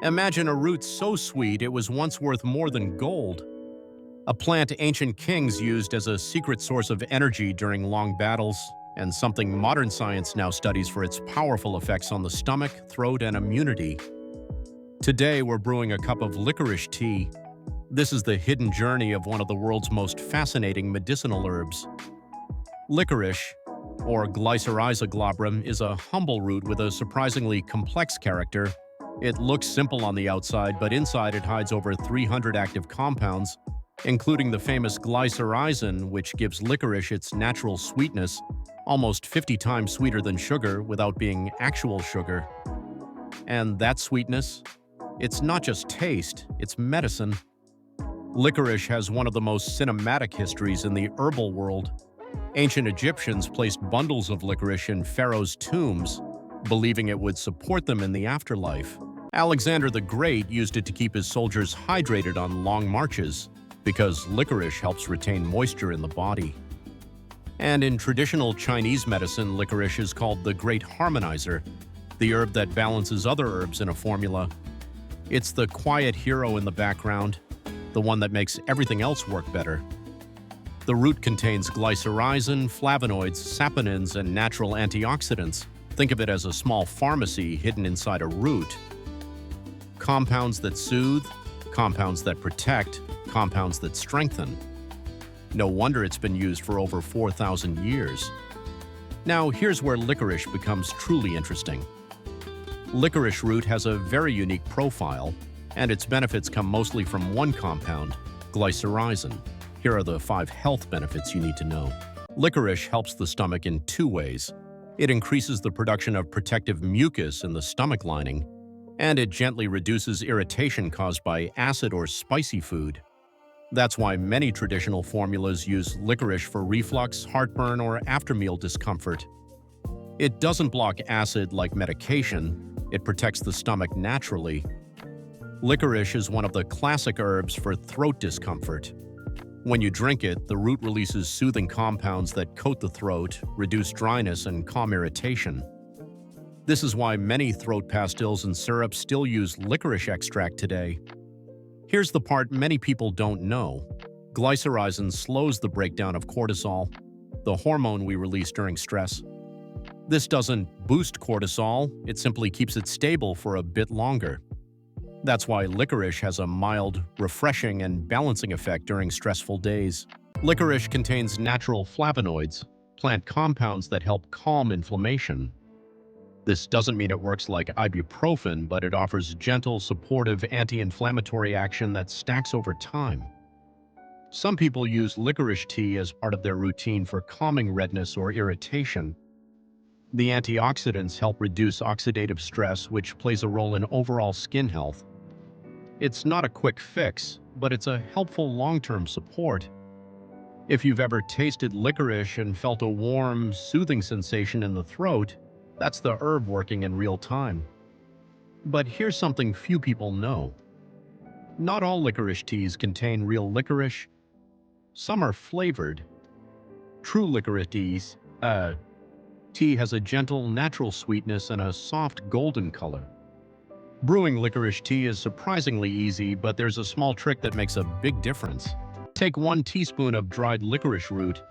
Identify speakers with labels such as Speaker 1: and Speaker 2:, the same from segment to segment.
Speaker 1: Imagine a root so sweet it was once worth more than gold. A plant ancient kings used as a secret source of energy during long battles, and something modern science now studies for its powerful effects on the stomach, throat, and immunity. Today, we're brewing a cup of licorice tea. This is the hidden journey of one of the world's most fascinating medicinal herbs. Licorice, or Glycyrrhiza glabrum, is a humble root with a surprisingly complex character. It looks simple on the outside, but inside it hides over 300 active compounds, including the famous glycyrrhizin, which gives licorice its natural sweetness, almost 50 times sweeter than sugar without being actual sugar. And that sweetness? It's not just taste, it's medicine. Licorice has one of the most cinematic histories in the herbal world. Ancient Egyptians placed bundles of licorice in pharaohs' tombs, believing it would support them in the afterlife. Alexander the Great used it to keep his soldiers hydrated on long marches, because licorice helps retain moisture in the body. And in traditional Chinese medicine, licorice is called the Great Harmonizer, the herb that balances other herbs in a formula. It's the quiet hero in the background, the one that makes everything else work better. The root contains glycyrrhizin, flavonoids, saponins, and natural antioxidants. Think of it as a small pharmacy hidden inside a root. Compounds that soothe, compounds that protect, compounds that strengthen. No wonder it's been used for over 4,000 years. Now, here's where licorice becomes truly interesting. Licorice root has a very unique profile, and its benefits come mostly from one compound, glycyrrhizin. Here are the 5 health benefits you need to know. Licorice helps the stomach in 2 ways. It increases the production of protective mucus in the stomach lining, and it gently reduces irritation caused by acid or spicy food. That's why many traditional formulas use licorice for reflux, heartburn, or after-meal discomfort. It doesn't block acid like medication, it protects the stomach naturally. Licorice is one of the classic herbs for throat discomfort. When you drink it, the root releases soothing compounds that coat the throat, reduce dryness, and calm irritation. This is why many throat pastilles and syrups still use licorice extract today. Here's the part many people don't know. Glycyrrhizin slows the breakdown of cortisol, the hormone we release during stress. This doesn't boost cortisol, it simply keeps it stable for a bit longer. That's why licorice has a mild, refreshing, and balancing effect during stressful days. Licorice contains natural flavonoids, plant compounds that help calm inflammation. This doesn't mean it works like ibuprofen, but it offers gentle, supportive anti-inflammatory action that stacks over time. Some people use licorice tea as part of their routine for calming redness or irritation. The antioxidants help reduce oxidative stress, which plays a role in overall skin health. It's not a quick fix, but it's a helpful long-term support. If you've ever tasted licorice and felt a warm, soothing sensation in the throat, that's the herb working in real time. But here's something few people know. Not all licorice teas contain real licorice. Some are flavored. True licorice tea has a gentle, natural sweetness and a soft, golden color. Brewing licorice tea is surprisingly easy, but there's a small trick that makes a big difference. Take 1 teaspoon of dried licorice root,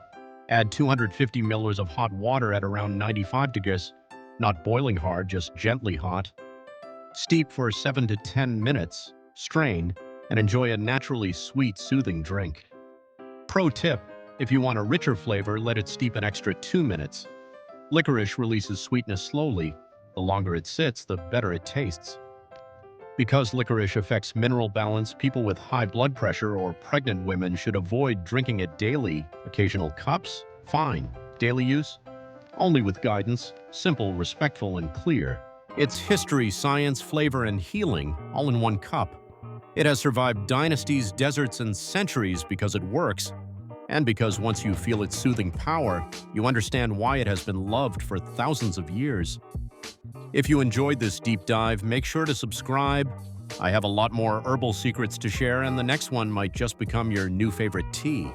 Speaker 1: add 250 milliliters of hot water at around 95 degrees, not boiling hard, just gently hot. Steep for 7 to 10 minutes, strain, and enjoy a naturally sweet, soothing drink. Pro tip: if you want a richer flavor, let it steep an extra 2 minutes. Licorice releases sweetness slowly. The longer it sits, the better it tastes. Because licorice affects mineral balance, people with high blood pressure or pregnant women should avoid drinking it daily. Occasional cups? Fine. Daily use? Only with guidance, simple, respectful, and clear. It's history, science, flavor, and healing, all in one cup. It has survived dynasties, deserts, and centuries because it works, and because once you feel its soothing power, you understand why it has been loved for thousands of years. If you enjoyed this deep dive, make sure to subscribe. I have a lot more herbal secrets to share, and the next one might just become your new favorite tea.